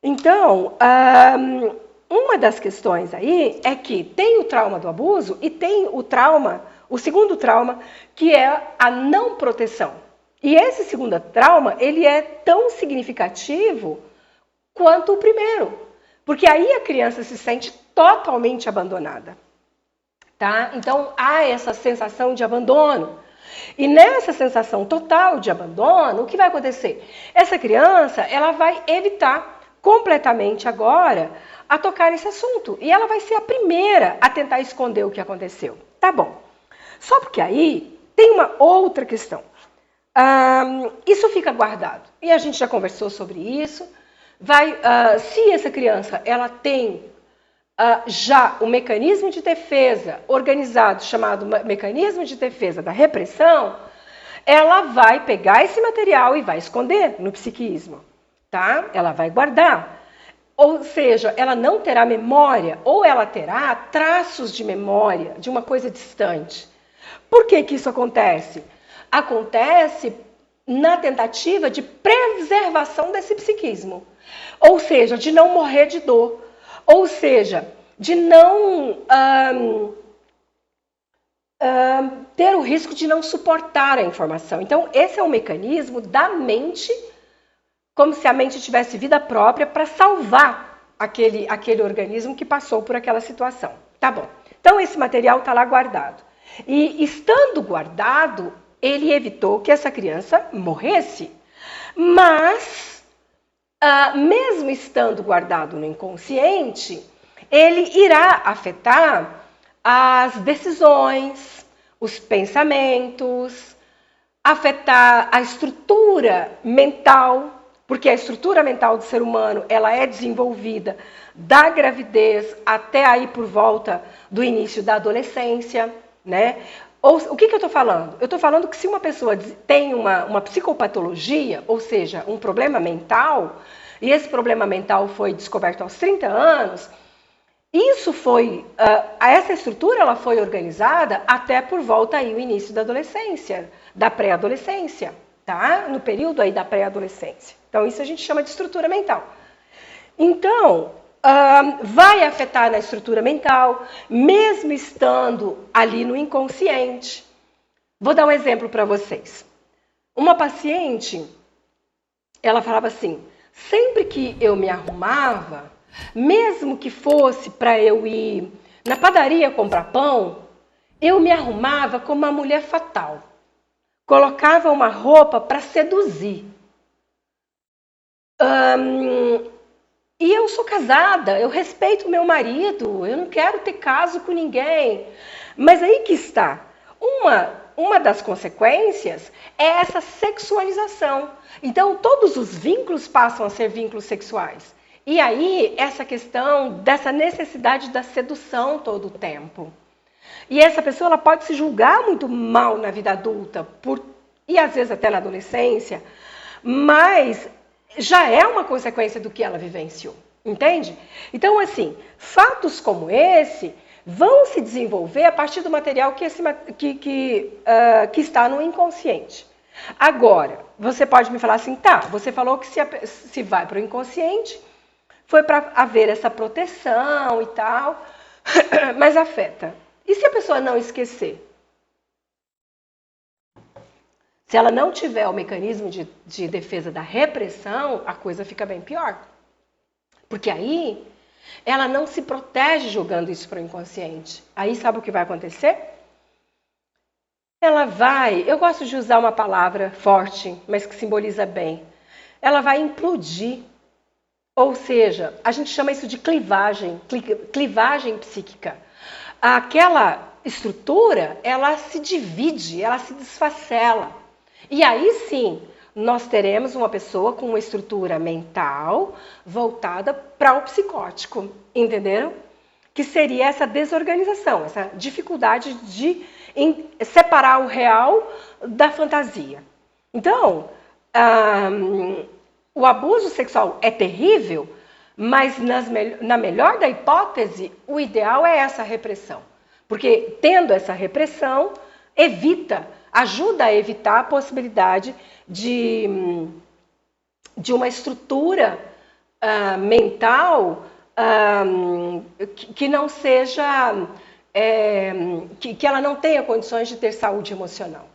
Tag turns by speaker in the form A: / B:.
A: Então, uma das questões aí é que tem o trauma do abuso e tem o segundo trauma, que é a não proteção. E esse segundo trauma, ele é tão significativo quanto o primeiro, porque aí a criança se sente totalmente abandonada, tá? Então há essa sensação de abandono. E nessa sensação total de abandono, o que vai acontecer? Essa criança, ela vai evitar completamente agora a tocar nesse assunto. E ela vai ser a primeira a tentar esconder o que aconteceu. Tá bom. Só porque aí tem uma outra questão. Isso fica guardado. E a gente já conversou sobre isso. Se essa criança ela tem já o mecanismo de defesa organizado, chamado mecanismo de defesa da repressão, ela vai pegar esse material e vai esconder no psiquismo, tá? Ela vai guardar. Ou seja, ela não terá memória, ou ela terá traços de memória de uma coisa distante. Por que que isso acontece? Acontece na tentativa de preservação desse psiquismo. Ou seja, de não morrer de dor. Ou seja, de não ter o risco de não suportar a informação. Então, esse é um mecanismo da mente, como se a mente tivesse vida própria para salvar aquele organismo que passou por aquela situação. Tá bom. Então, esse material está lá guardado. E estando guardado, ele evitou que essa criança morresse. Mas, mesmo estando guardado no inconsciente, ele irá afetar as decisões, os pensamentos, afetar a estrutura mental, porque a estrutura mental do ser humano ela é desenvolvida da gravidez até aí por volta do início da adolescência, né? O que eu estou falando? Eu estou falando que se uma pessoa tem uma psicopatologia, ou seja, um problema mental, e esse problema mental foi descoberto aos 30 anos, essa estrutura ela foi organizada até por volta aí o início da adolescência, da pré-adolescência, tá? No período aí da pré-adolescência. Então isso a gente chama de estrutura mental. Então, vai afetar na estrutura mental, mesmo estando ali no inconsciente. Vou dar um exemplo para vocês. Uma paciente, ela falava assim, sempre que eu me arrumava, mesmo que fosse para eu ir na padaria comprar pão, eu me arrumava como uma mulher fatal. Colocava uma roupa para seduzir. E eu sou casada, eu respeito o meu marido, eu não quero ter caso com ninguém. Mas aí que está. Uma das consequências é essa sexualização. Então, todos os vínculos passam a ser vínculos sexuais. E aí, essa questão dessa necessidade da sedução todo o tempo. E essa pessoa ela pode se julgar muito mal na vida adulta, e às vezes até na adolescência, mas já é uma consequência do que ela vivenciou, entende? Então, assim, fatos como esse vão se desenvolver a partir do material que está no inconsciente. Agora, você pode me falar assim, tá, você falou que se vai para o inconsciente, foi para haver essa proteção e tal, mas afeta. E se a pessoa não esquecer? Se ela não tiver o mecanismo de defesa da repressão, a coisa fica bem pior. Porque aí, ela não se protege jogando isso para o inconsciente. Aí, sabe o que vai acontecer? Ela vai, eu gosto de usar uma palavra forte, mas que simboliza bem. Ela vai implodir. Ou seja, a gente chama isso de clivagem psíquica. Aquela estrutura, ela se divide, ela se desfacela. E aí sim, nós teremos uma pessoa com uma estrutura mental voltada para o psicótico, entenderam? Que seria essa desorganização, essa dificuldade de separar o real da fantasia. Então, o abuso sexual é terrível, mas na melhor da hipótese, o ideal é essa repressão. Porque tendo essa repressão, ajuda a evitar a possibilidade de uma estrutura mental que não seja, que ela não tenha condições de ter saúde emocional.